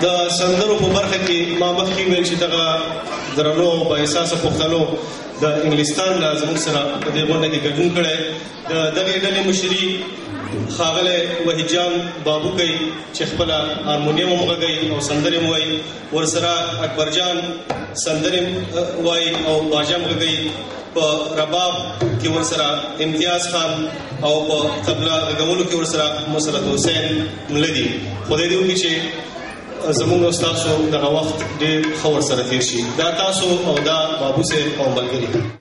د سندرو په برخه کې ما مخکې ویل چې دغه درنو په احساسه پښتنو د انګلستان نه زموږ سره په دې غونډه کې ګډون کړی د دغې ډلې مشري ښاغلی وحید جان بابو کوي چې خپله هارمونیم هم غږوي او سندرې هم وایي ورسره اکبر جان سندرې وایي او باجه هم غږوي په رباب کې ورسره امتیاز خان او په طبله غږولو کې ورسره مسرت حسین مله دي خدای دې وکړي چې زموږ او ستاسو دغه وخت ډېر ښه ورسره تېر شي دا تاسو او دا بابو صاحب او ملګري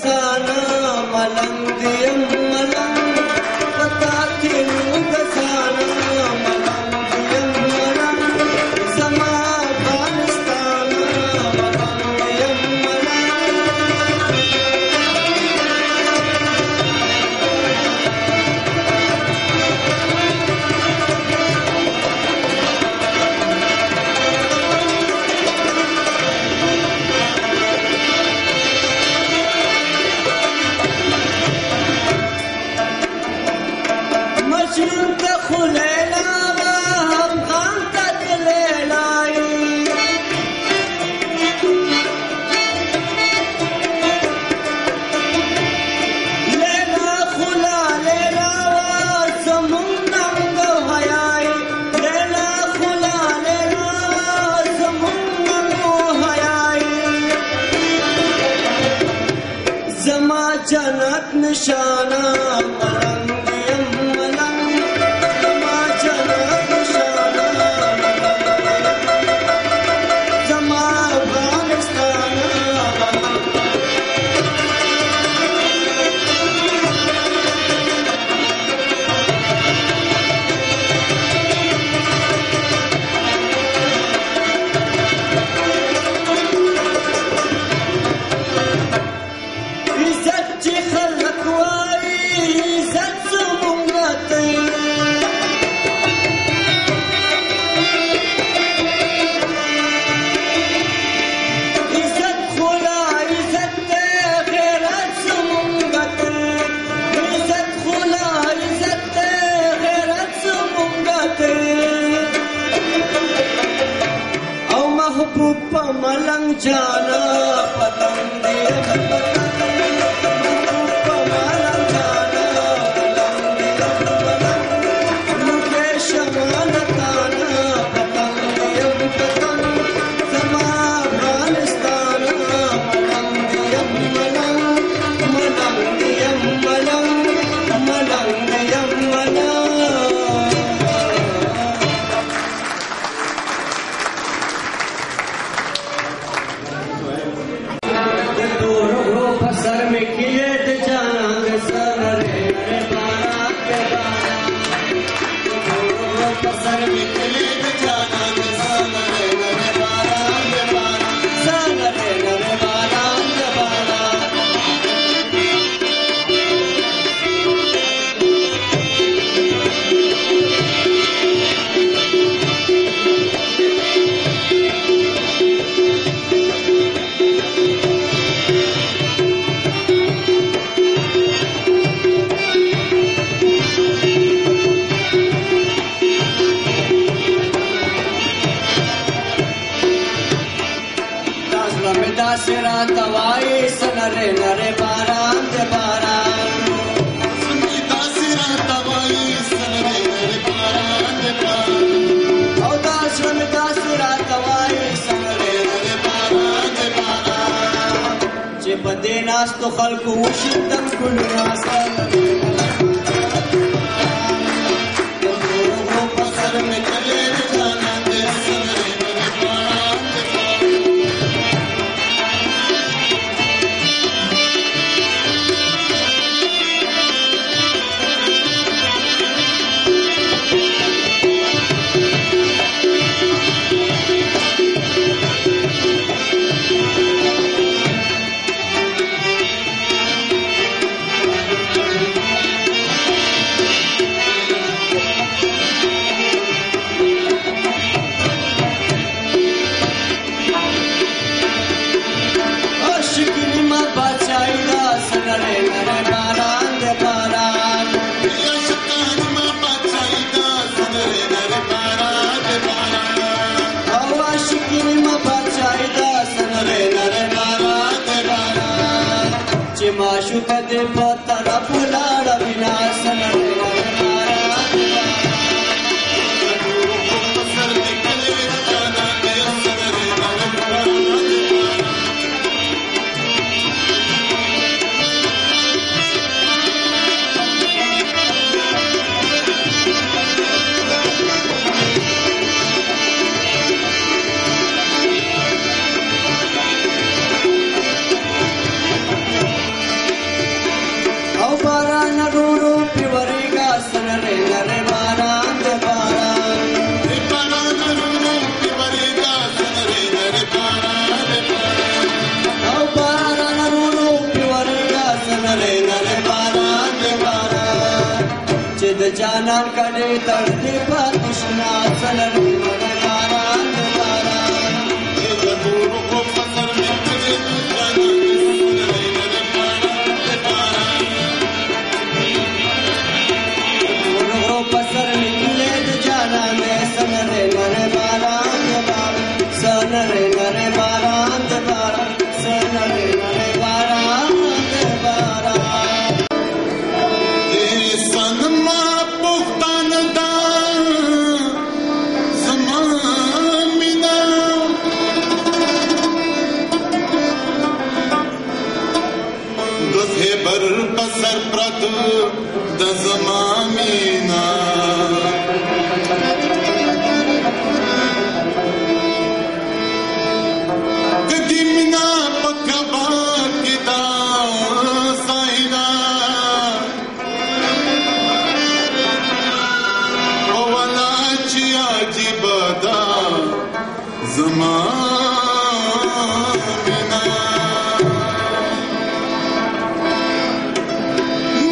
کسانا ملنگ دیم ملنگ پتا کینو کسانا ملنگ دیم ملنگ زما افغانستانا ملنگ دیم مجنون کا خلیلا ہم خان تک لے لائی لیلا خلا لیلا زمون ننگ حیائی لیلا خلا لیلا زمون ننگ حیائی زما جنت نشانہ ملنگ دیم ملنگ زما جنت نشانہ زما افغانستان عزت چې خلک وایي عزت زمونږ دی عزت خلا عزت دی غیرت زمونږ دی عزت خلا عزت دی غیرت زمونږ دی او محبوب په ملنګ جانا پتنګ دی सर में किए थे जाना सर रे बारा के बारा सर में किए थे जाना सर रे बारा के बारा सर रे बारा के बारा दासरा तवाई सनरे नरे बारान दे बारान दासरा तवाई सनरे नरे बारान दे बारान औ दासरा तवाई सनरे नरे बारान दे बारान जे बदे नास तो खल्क वशिंदम कुल नास तो पसर में चले जाना दे सनरे नरे बारान दे माशुक दे पतरा पुलाड़ा विनाशन جانان کډې تړلې پاتې شنا سلرې نره باران د باران د تورو په فکر مې کړې جانان سلرې نره باران د باران تورو په سر مې کړې د جانان سلرې نره باران د باران سلرې نره باران د باران سلرې نره باران د باران سنما پختان دا زمامینا دسه بر پسر پرد د زمامینا کدی مینا پکوا کدا ساینا عجیب دا زماننا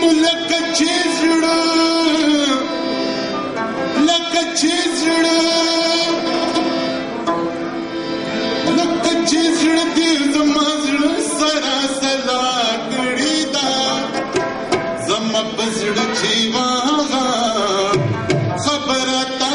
ملک چیزڑا لک چیزڑا لک چیزڑ دی زمازڑ سرا سلا کڑی دا زم بزڑ چیواغا خبرتا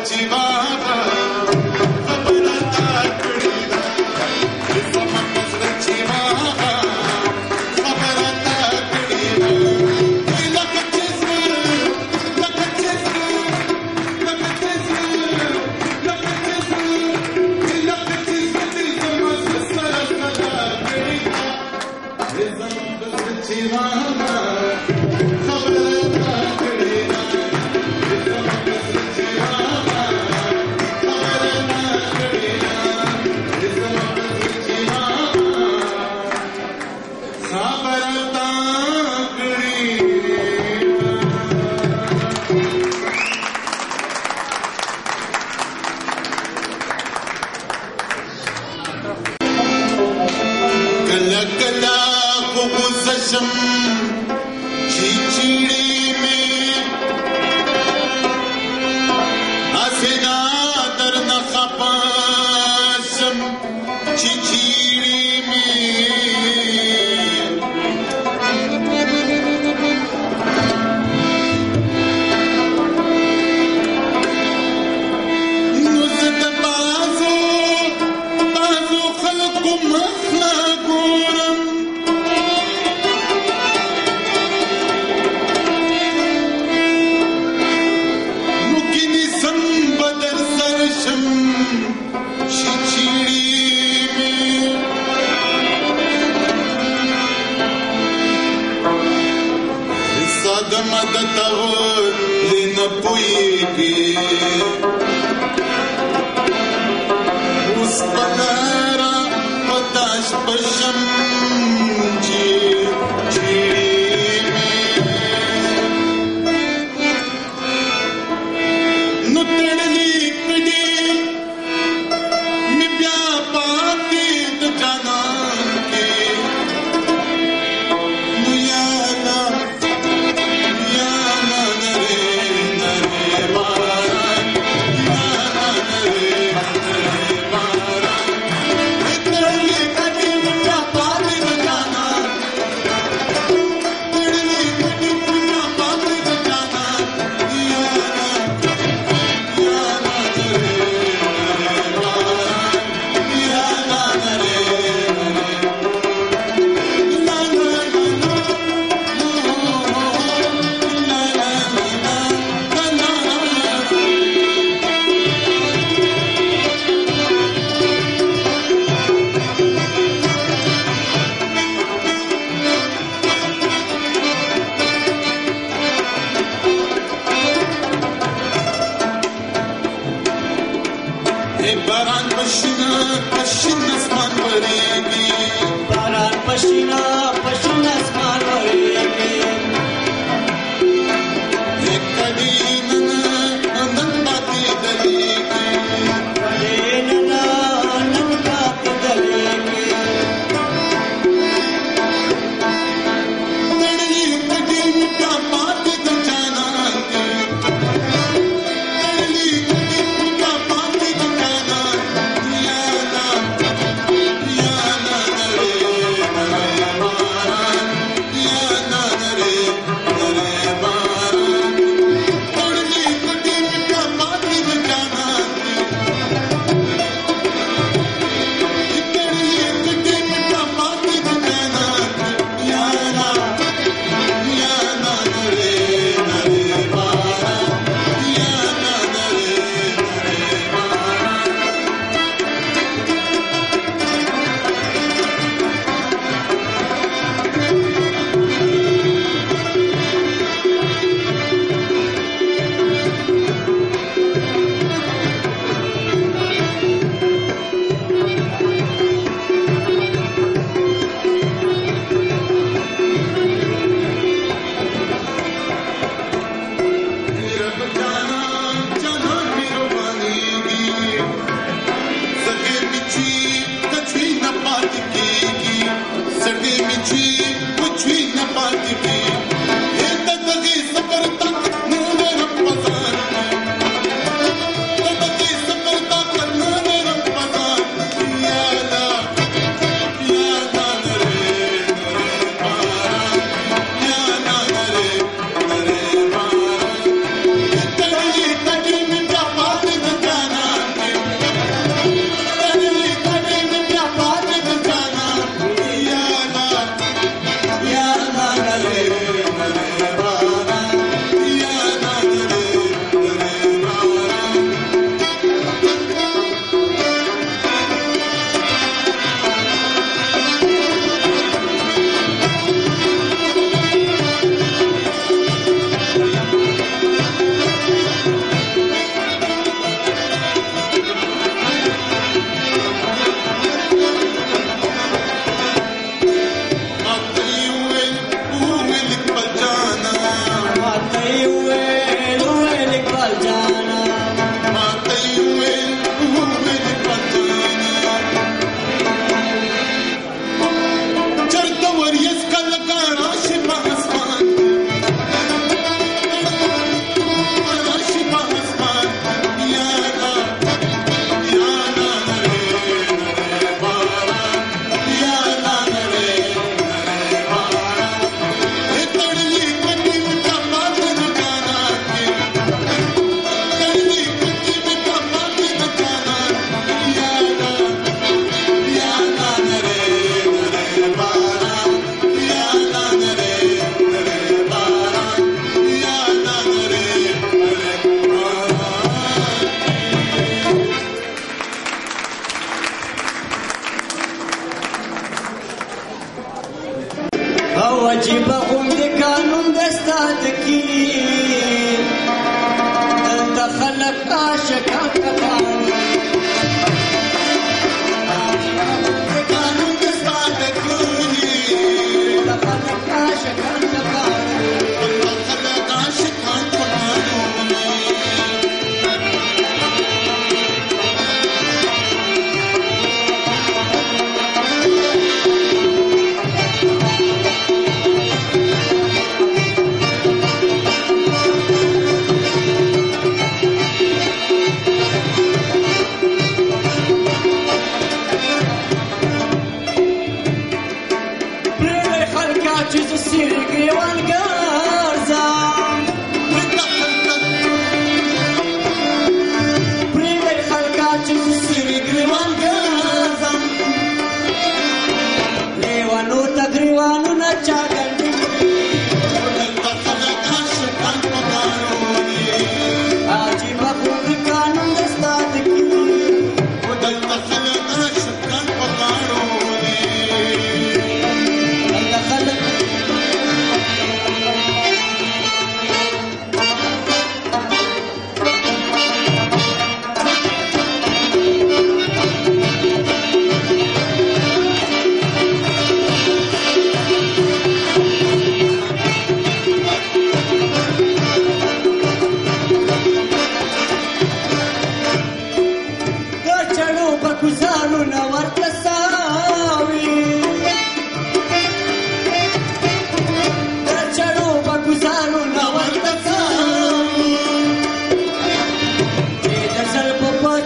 Yeah.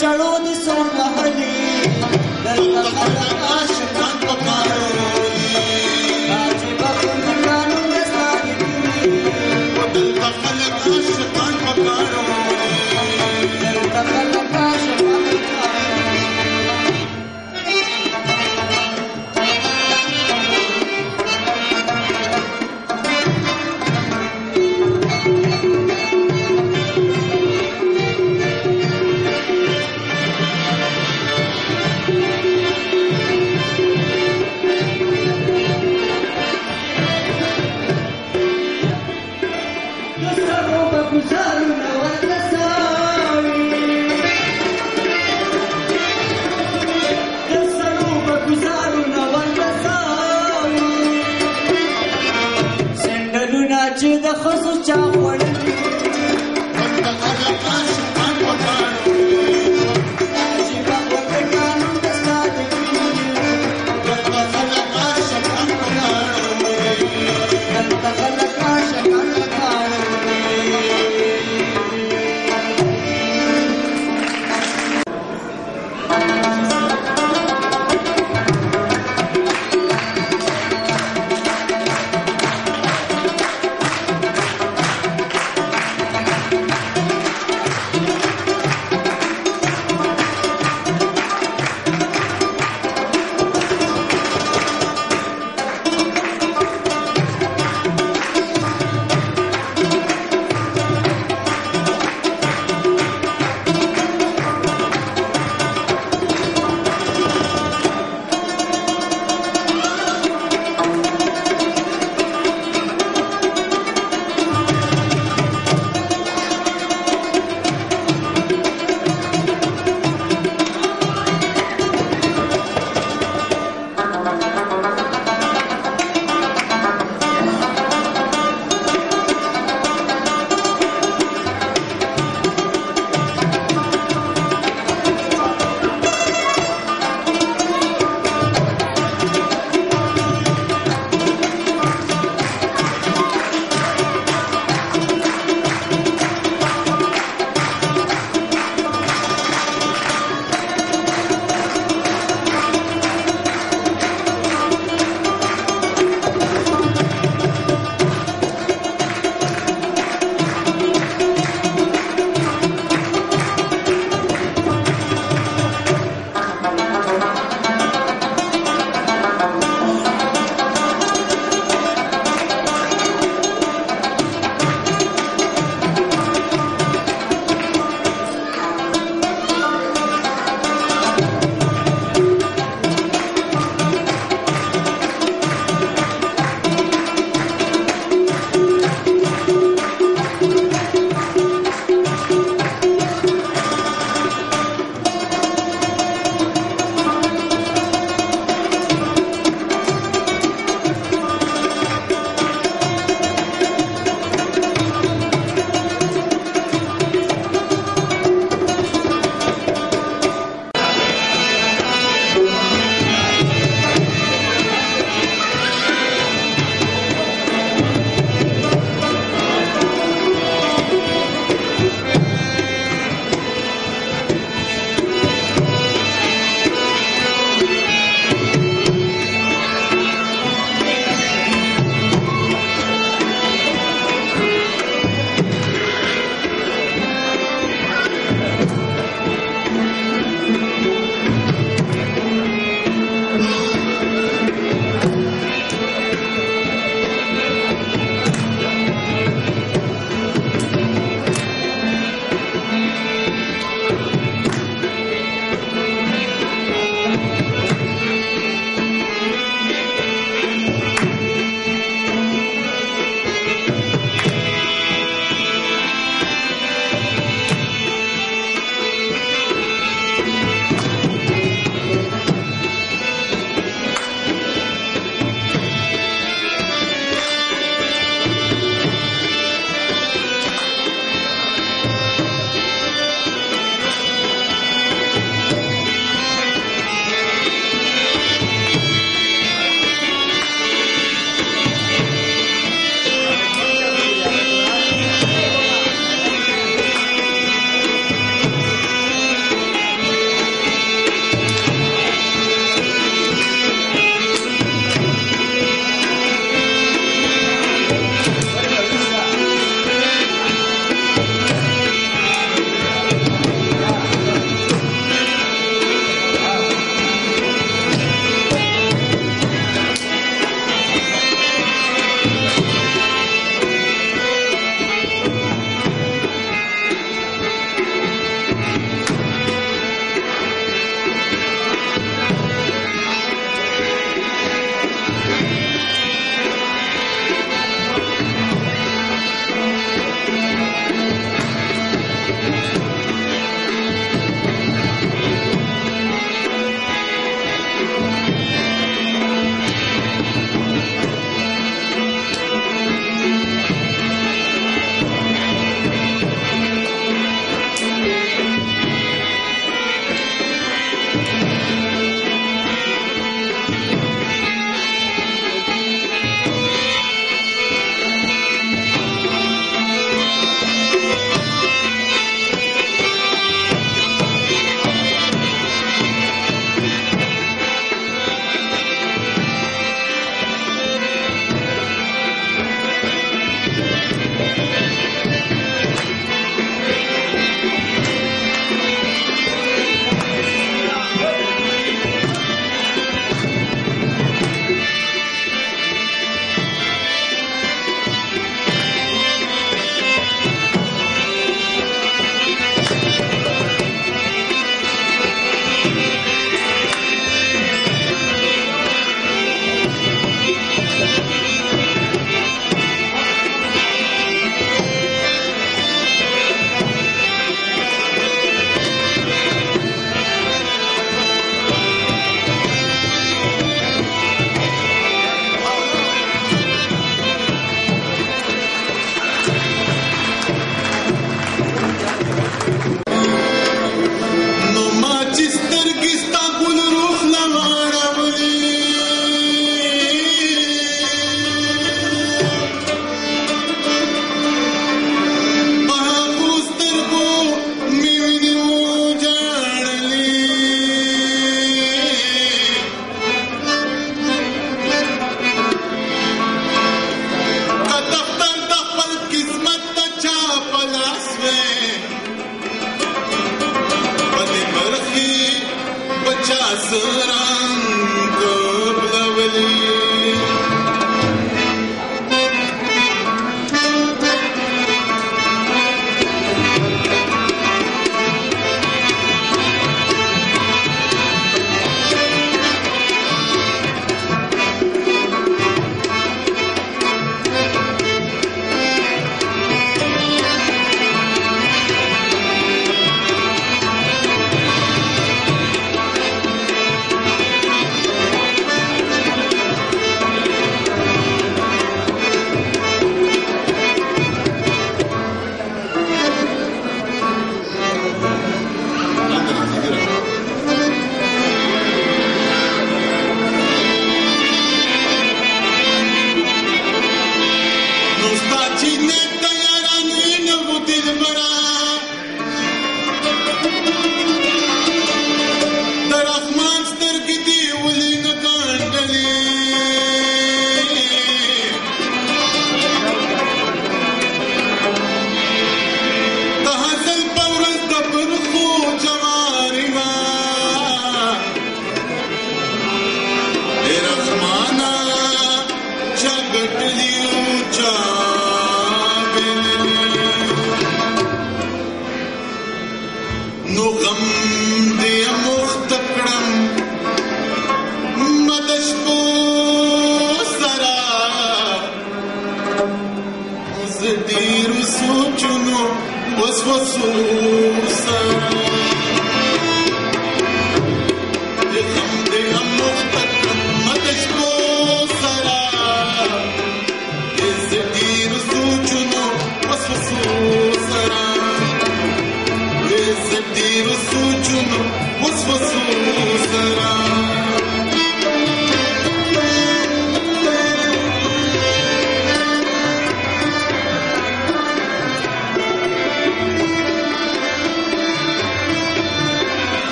چړو دي څوک وهلي دلته خلک عاشقان په کارولي عجیبه خوندکانو مې ستا دي کړي دلته خلک عاشقان په کارولي دلته خلک عاشقان په چې د ښځو چا خوړلي دلته خلک عاشقان په کارولي عجیبه خوندکانو مې ستا دي کړي دلته خلک عاشقان په کارولي دلته خلک عاشقان په کارولي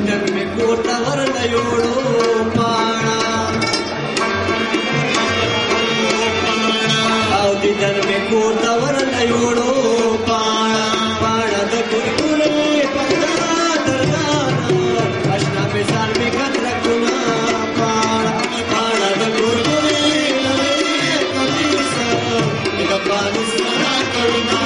जन्मे कोटावर नयोडो पाणा अवधि जन्मे कोटावर नयोडो पाणा पाणद कुरकुरे पगडा दरदाना अष्टा पे सारमी खतरा कुना पाणा पाणद कुरकुरे कमीसा एक पानी सना करुणा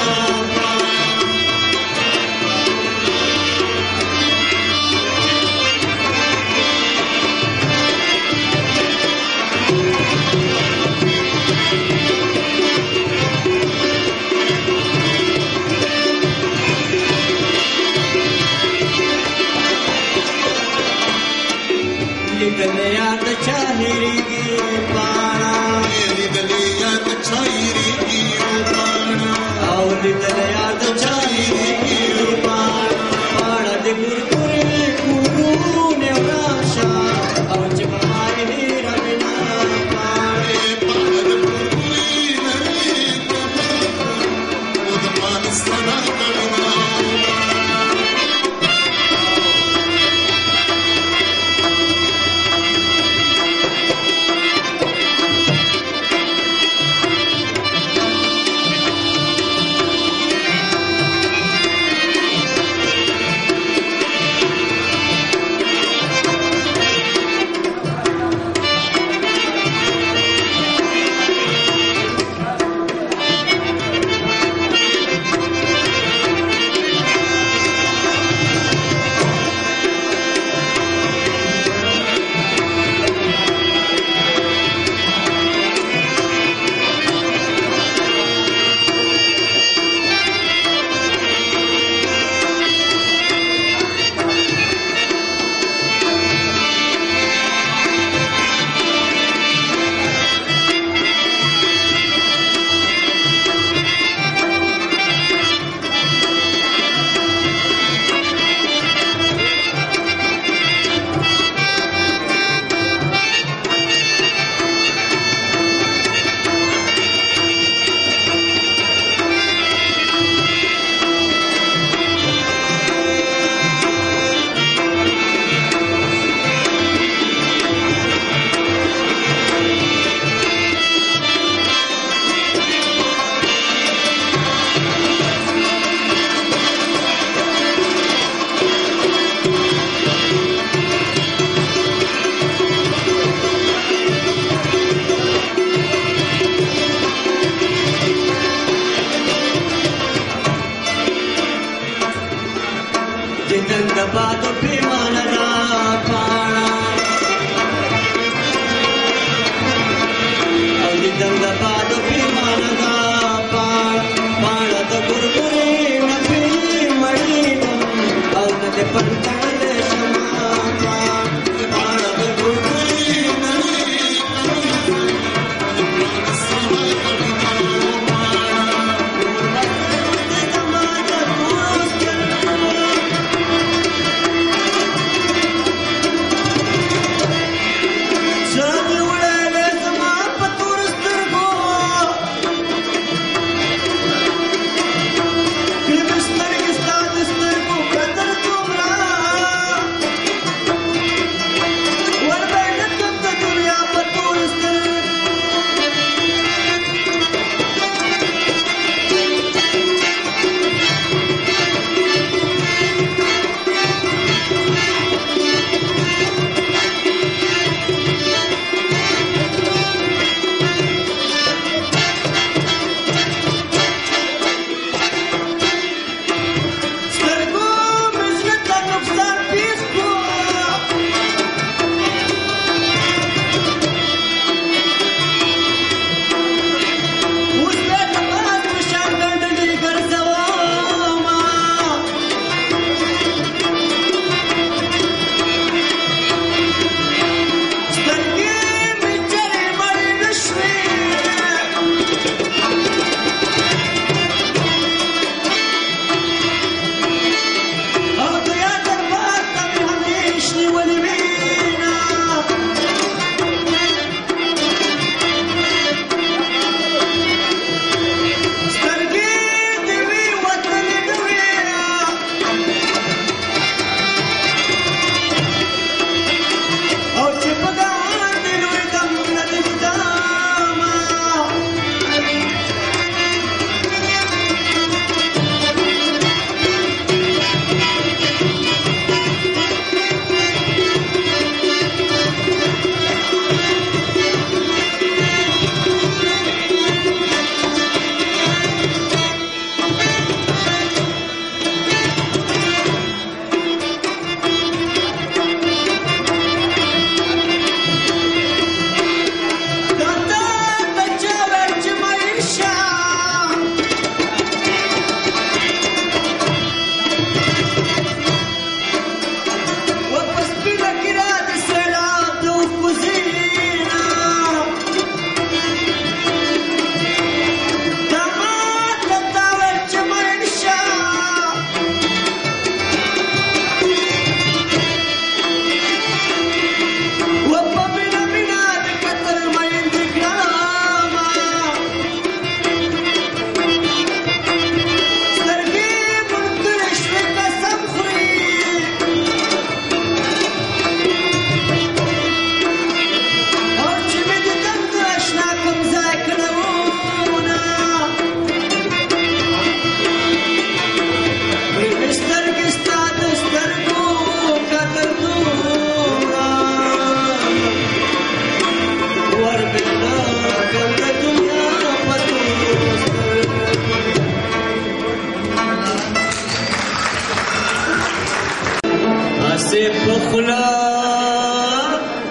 بخلا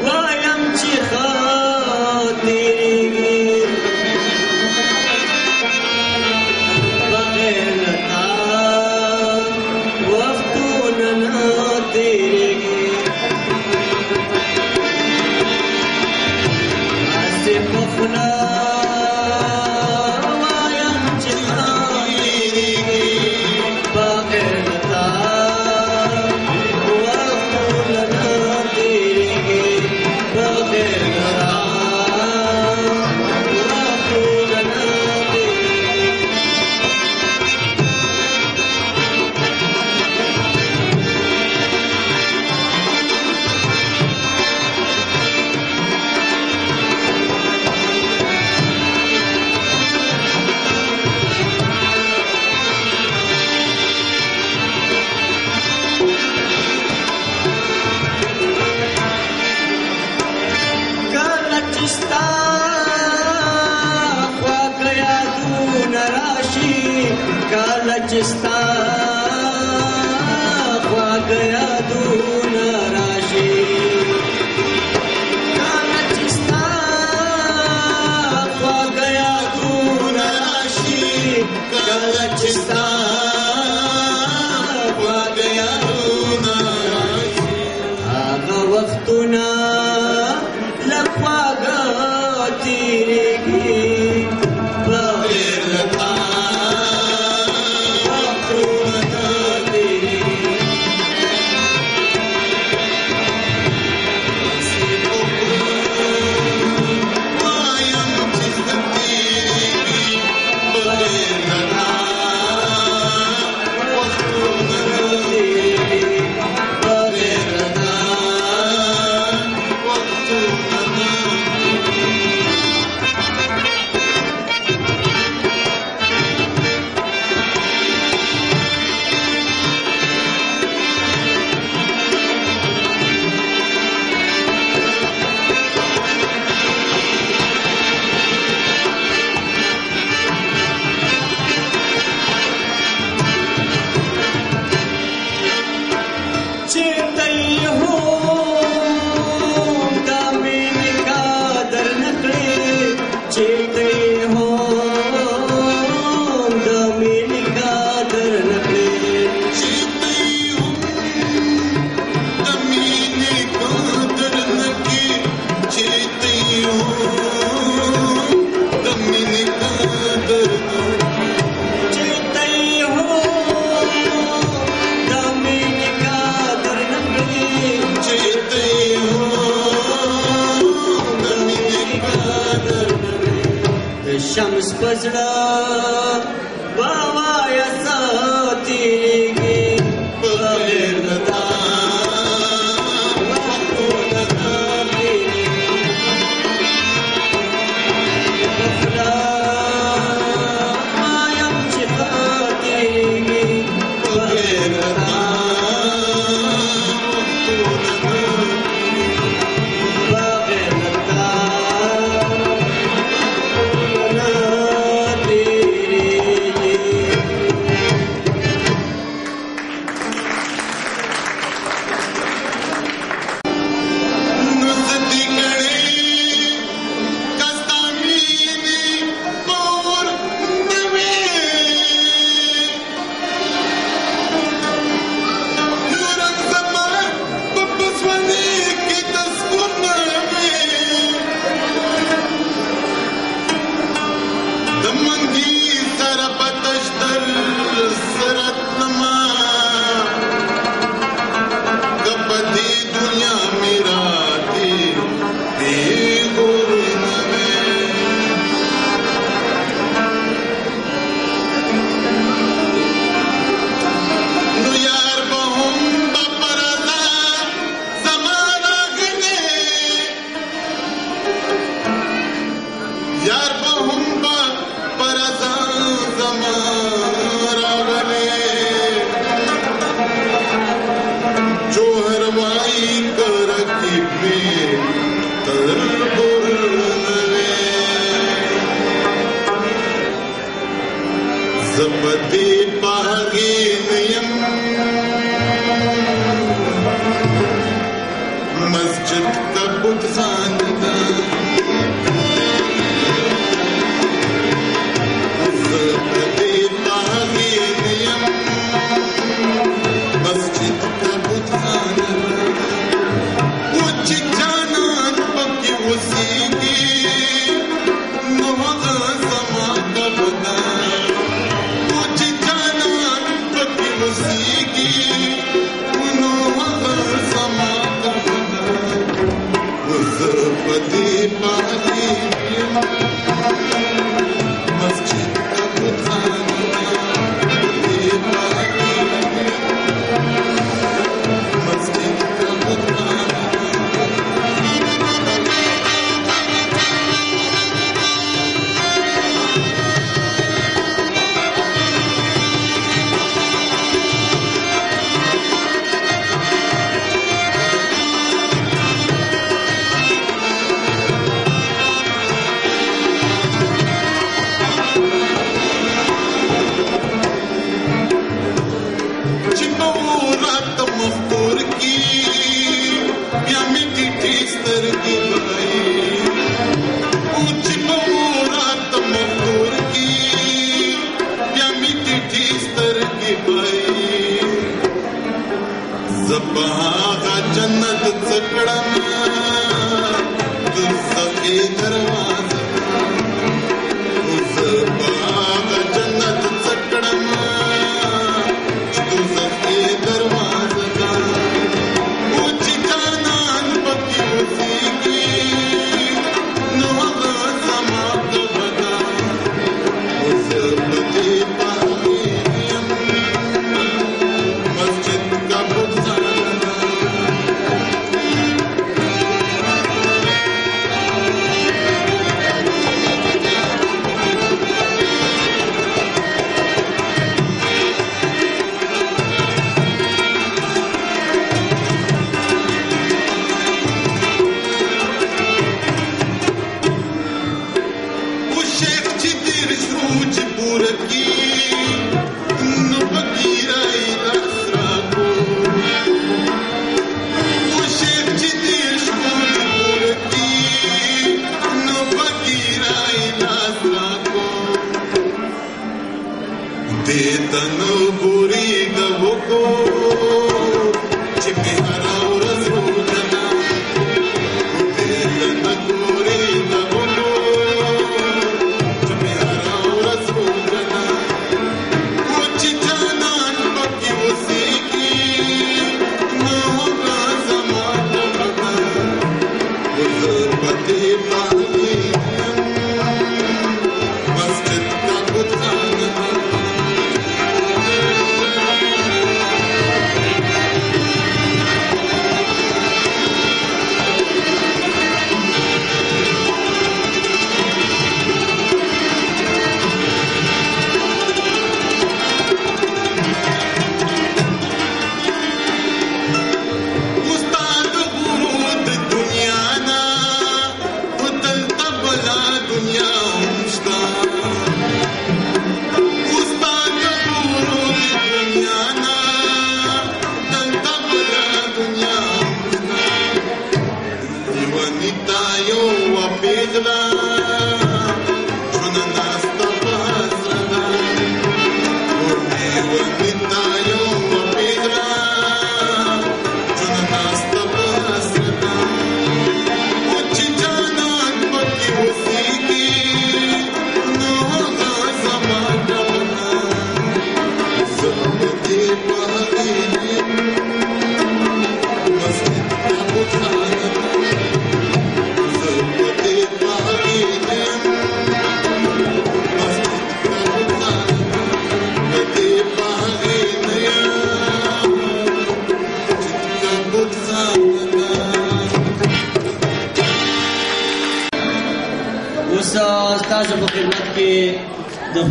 وایم چې خاطرېږي بغیر له تا وختونه نه تېرېږي هسې بخلا وایم چې خاطرېږي بغیر له تا وختونه نه تېرېږي بغیر له تا وختونه نه تېرېږي کله چې ستا خواږه یادونه راشي کله چې ستا خواږه یادونه راشي کله چې ستا خواږه یادونه راشي کله چې ستا خواږه یادونه راشي هغه وختونه له خواږه تېرېږي بغیر له تا وختونه نه تېرېږي هسې بخلا وایم چې خاطرېږي بغیر له تا وختونه نه تېرېږي بغیر له تا وختونه نه چېرته یې هم دا مینې قدر نه کړې چېرته یې هم دا مینې قدر نه کړې چېرته یې هم د مینې قدر نه کړي چېرته یې هم د مینې قدر نه چېرته یې هم دا مینې قدر نه کړې چېرته یې هم د مینې قدر نه د شمس په زړه ووایه څه تېرېږي بغیر له تا وختونه نه تېرېږي بخلا وایم چې ښه تېرېږي بغیر له تا بغیر له تا وختونه نه تېرېږي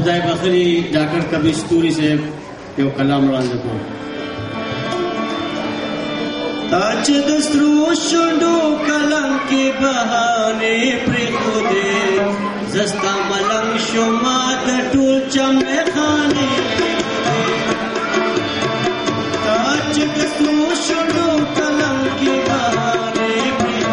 خدای بخری ډاکټر کبیر ستوري صاحب یو کلام وړاندې کوم. تاج د سترو شونډو کلم کې بهانې پرېښودې زستا ملنګ شوما د ټول چمې خانې تاج د سترو شونډو کلم کې بهانې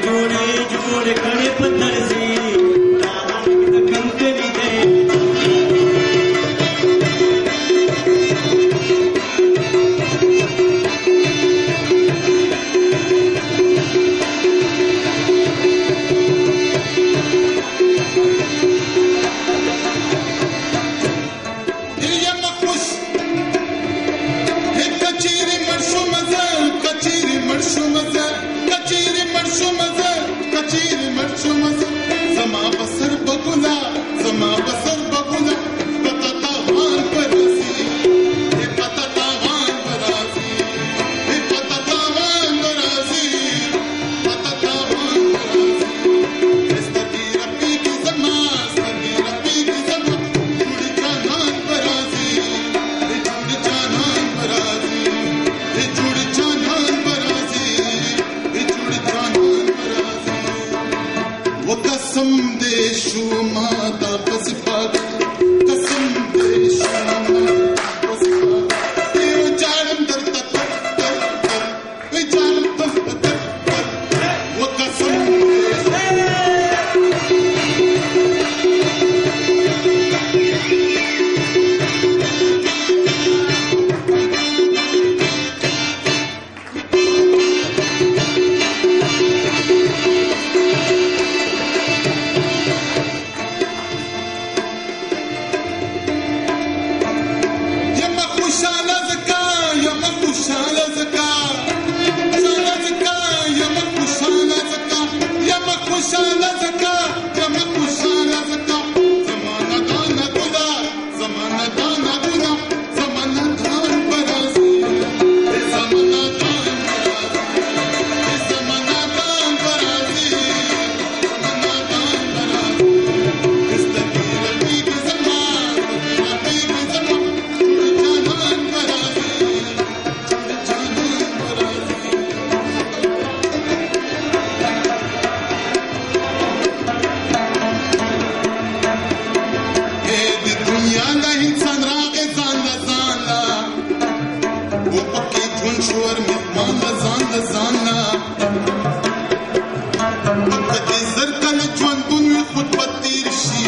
जोड़े जोड़े खड़े पत्थर से कम करी गए یانګه انسان راغې ځان له ځان لا و پکې ژوند شور مهمان له ځان له ځان لا کدی زر کله ژوندون وي خود به تیر شي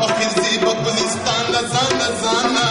اخر زی به ګلستان له ځان له ځان لا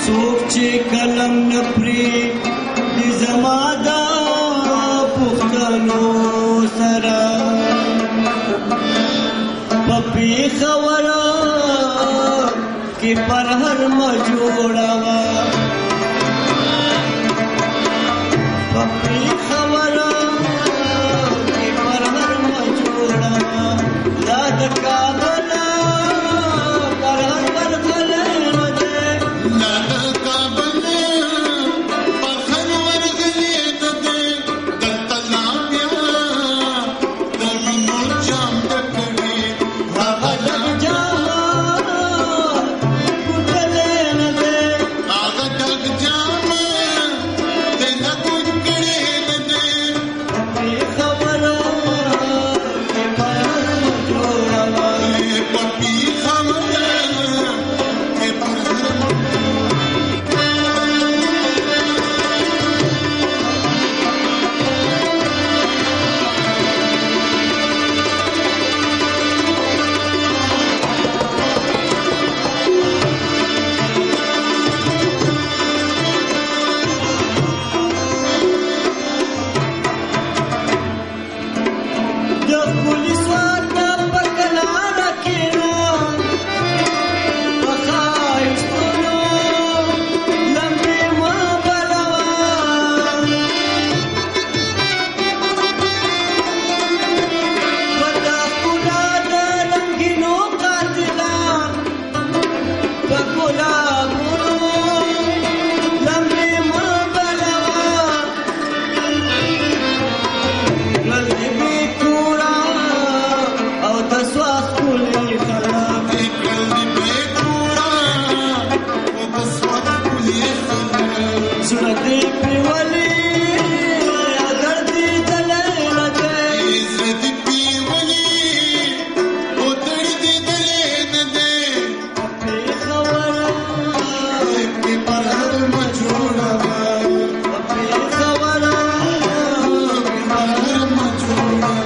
څوک چې قلم نه پرېږدي زما د پوښتنو سره په پېښوره کې پرهر مه جوړوه په پېښوره کې پرهر مه جوړوه دا د کابله پرهر ورغلی نه دی دا د کابله پرهر ورغلی نه دی دلته لا بیا د وینو جام ډکوي هغه ډک جامه کوټلی نه دی هغه ډک جامه دی نه کوټ کړی نه دی پېښوره کې پرهر مه جوړوه په پېښوره کې پرهر د پولیس واټه په کلاره کېنه په ښایستونو لمبې مه بلوه په دا ښکلا د رنګینو قاتلان په ګلابونو لمبې مه بلوه کړل دې بې کوره او د سوات ښکلي خلک کړل دې بې کوره او د سوات ښکلي خلک زړه دې پرې ولې ګرځېدلی نه دی زړه دې پیولي او دړدېدلی نه دی پېښوره کې پرهر مه جوړوه پېښوره پرهر مه جوړوه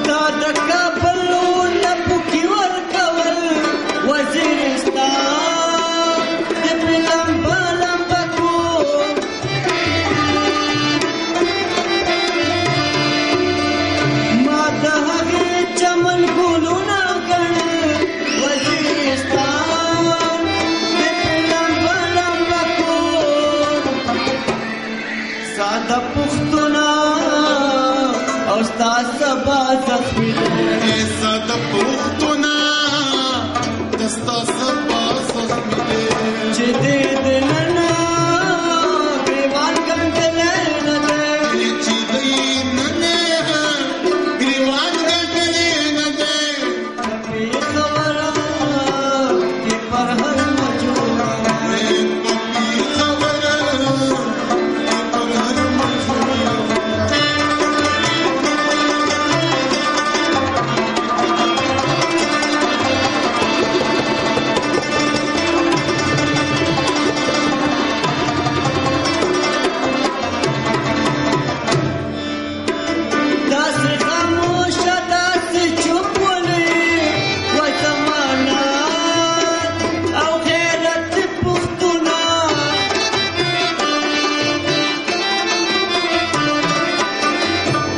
دا د کابل لپو کې ورکول وزیرستان د پرې لمبه لمبه کول ما د هغې چمن ګلونه ګڼل وزیرستان د پرې لمبه لمبه کول ساده پښتونه او ستا سبا زخمي دی ساده پښتونه دستا سبا زخمي دی چې دې دننه ګریوان ګنډلی نه دی چې دی نن ګریوان ګټلی نه دی پېښوره کې پرهر مه جوړوه په پېښوره کې پرهر مه جوړوه داسې خاموشه داسې چوپ ولې وای زمانه او غیرت پښتونه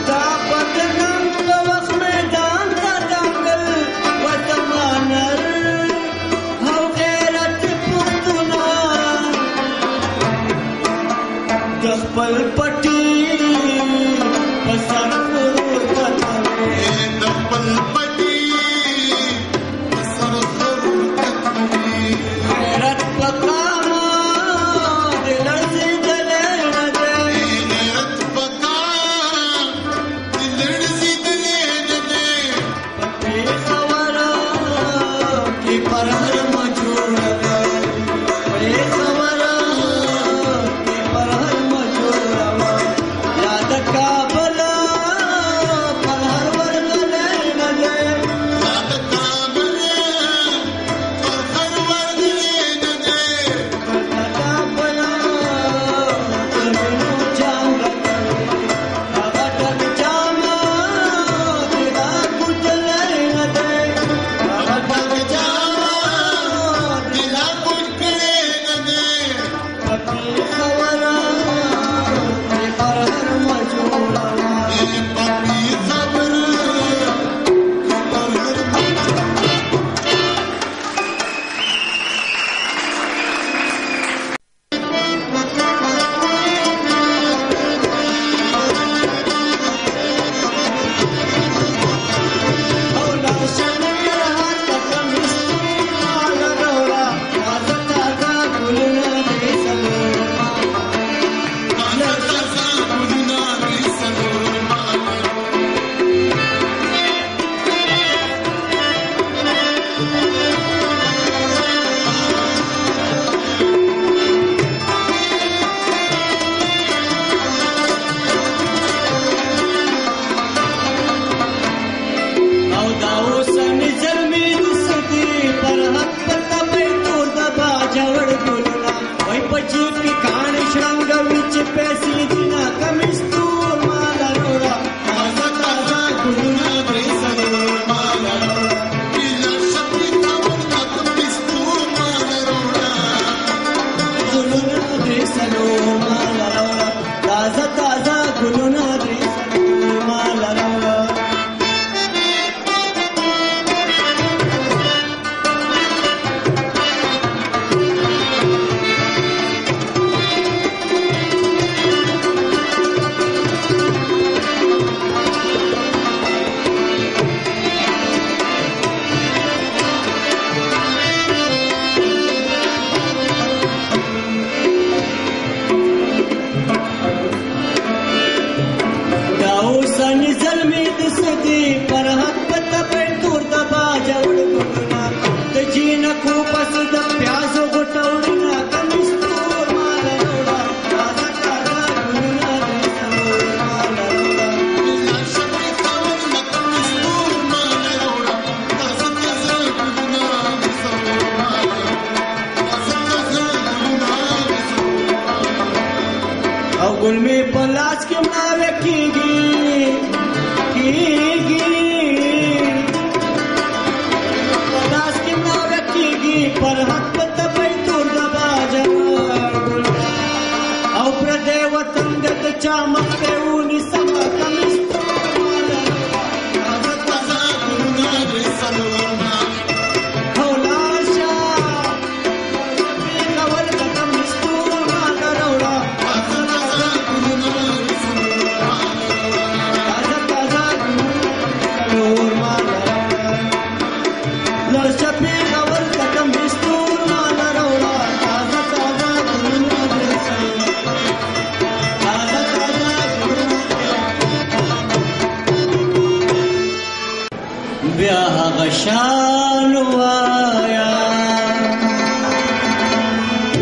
دا بدنام په وخت میدان ته دنګل وای زمانه او غیرت پښتونه د خپل پټي په سر پورته کوي د خپل پټي په سر ضرور کتوي غیرت په قامه د لړزېدلی نه دی غیرت په کار د لړزېدلی نه دی په پېښوره کې پرهر مه جوړوه پېښوره کې پرهر مه جوړوه یا د کابله پرهر ورغلی بیا هغه شان وایا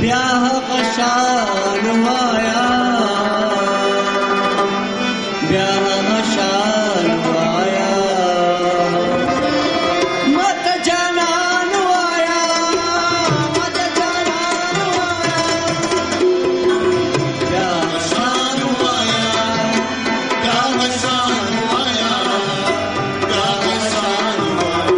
بیا هغه شان وایا بیا هغه شان وایا مت جانان وایا مت جانان وایا بیا شان وایا بیا شان وایا بیا شان وایا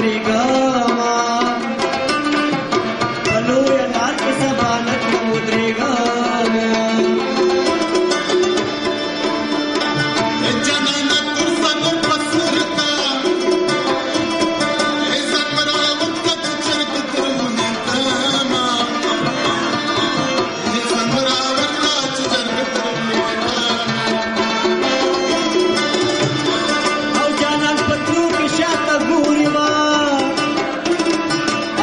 udrigama Kalu ya nar ke sabanat udrigama janana kursan pasrta eza parawat chark turuni kama eza parawat chark turuni au janan patru ke shata guriwa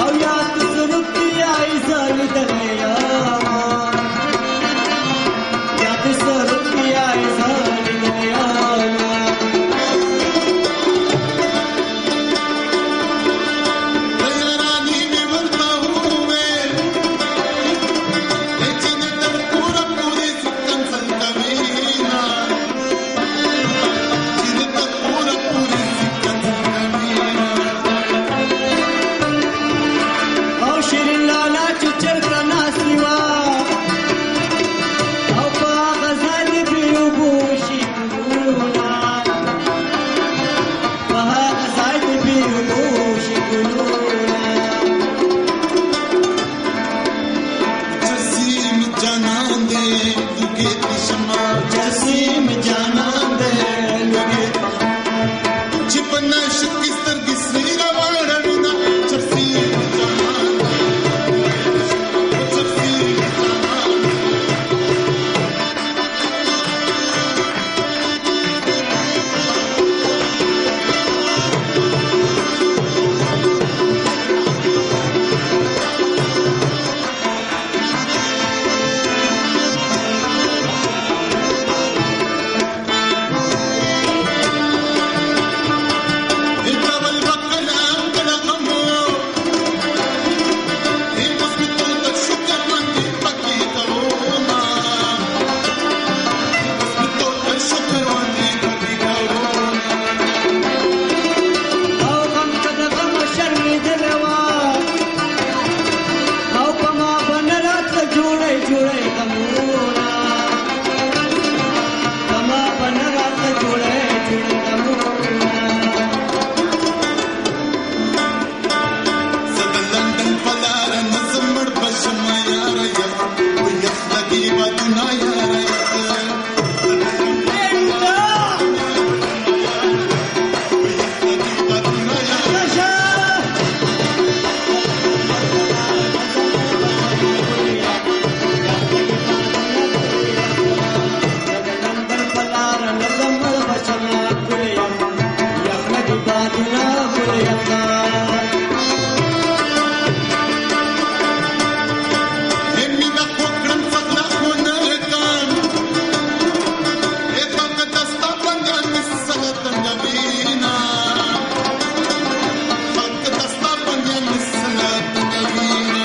au ya tusuruti ai zal dalya ya tusuruti ai zal dalya रैरानी में मरता हूँ मैं लेकिन तब पूरा पूरी सिकन संकमीना जिन तक पूरा पूरी सिकन संकमीना au shirin lala chuchar kana siwa au pa ghazal bi ubushi kuluna pa ghazal bi ubushi kuluna Jasim जानां दे दुगे तिशमा jasim janan de luge जिपना शिकिस्तर गिसरीरा वाड़विना जसीम जानां जसीम जानां इतावल बकलाम कलगमो ए मस्बितो तक शुक्र मंदी पकी करोना मस्बितो तक शुक्र मंदी पकी corona au gam kada gam sharri dilwa au pama banarat jode jode kamuna pama banarat jode jode kamuna زد لندن فلار نزمر بشما يا ريا ويخلقي بدنا يا ريا بدنا يا ريا همي بقوكرم فضلا خونا كان ايطا قدستا بنيان السلطة نبينا قدستا بنيان السلطة نبينا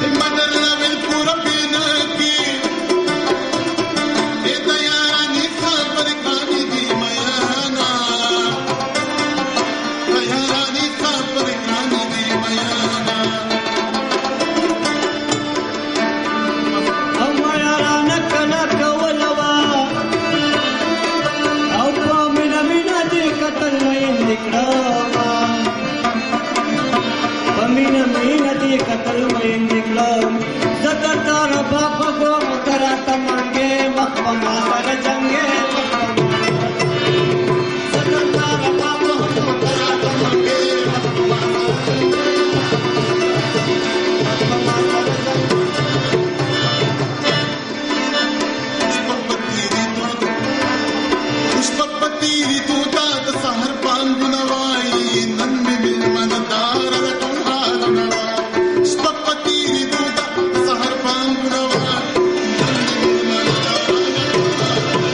المدر لمن پورا بينا کی ايطا ياراني خبر کانی دی ميانا ياراني خبر کانی دی ميانا Mina mina di katal main diklam zatar bapa go makara tamange makma sar jange zatar bapa go makara tamange पुष्पपति ऋतुता सहर पांगुनवाई नन्मी मिल मन दार रटुहार नवा पुष्पपति ऋतुता सहर पांगुनवाई नन्मी मिल मन दार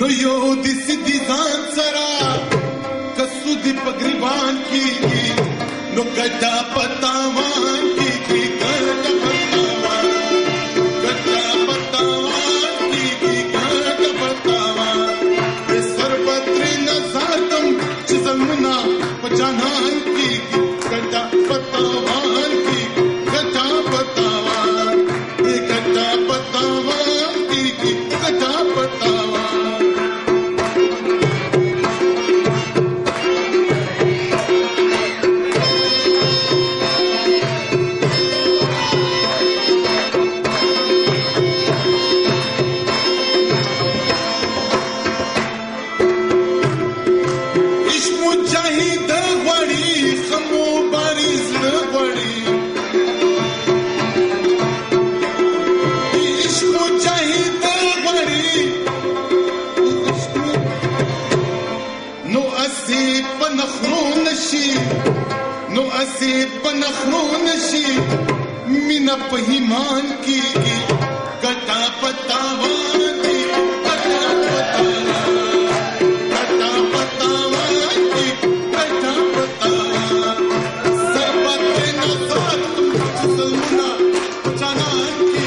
نو یو د سیدی ځان سره کسو دی پګریبان کیږي نو ګټه پتاوان کیږي ګټه پتاوان کیږي ګټه پتاوان د سربتري نظر تم چې زمونه په جانان کیږي ګټه پتاوان کیږي ګټه پتاوان ګټه پتاوان کیږي ګټه پتاوان نو اسی پنخرو نشی مینا پہیمان کی گٹا پتاوان کی گٹا پتاوان کی گٹا پتاوان سربت نظر تم ظلمنا جانان کی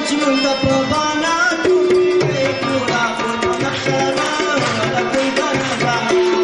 مجنون د په بانا ټوټې ګورا په نقشانا کوئی دانا دانا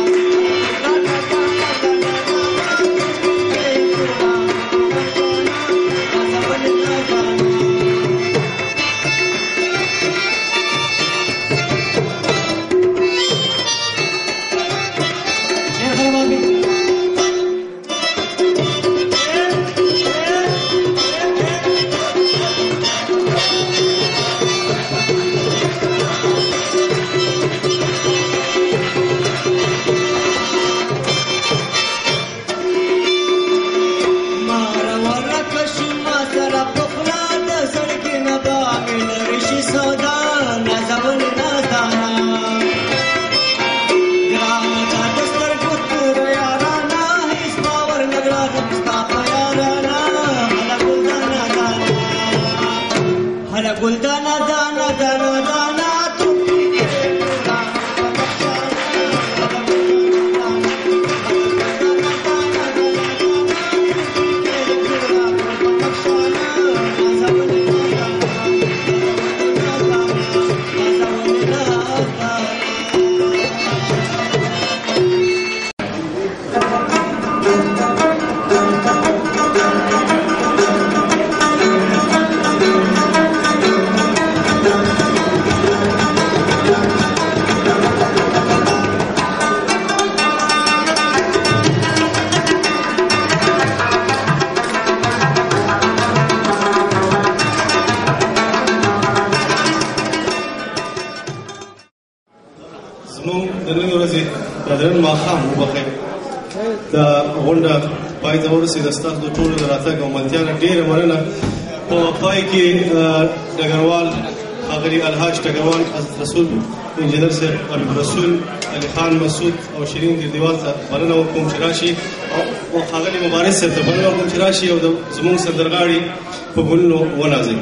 Guldana dana dana dana درن ماښام وبخیر دا غونډه پای ته ورسېده ستاسو د ټولو د راتګ او ملتیا نه ډېره مننه په پای کې ډګروال ښاغلي الحاج ډګروال رسول انجینر صاحب رسول علي خان مسعود او شیرین دیردیوال ته بلنه وکړم چې راشي او ښاغلي مبارز صاحب ته بلنه وکړم چې راشي او زموږ سندرغاړي په ګلونو ونازوي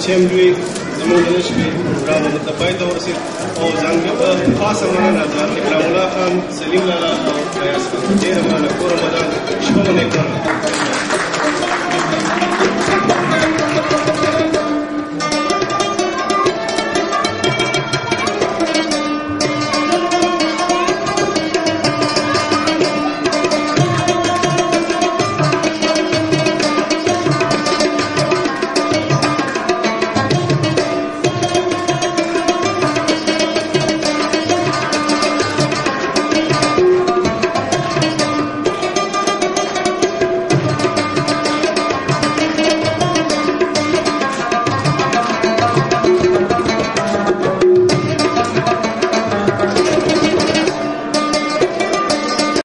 بچیم دوی زموږ د نشمې پروګرام ته پای ته ورسېد او ځانګړې خاصه مننه د اکرام الله خان سلیم لالا او فیاض خان ډېره مننه کور رمضان شپه مو نیکمرغه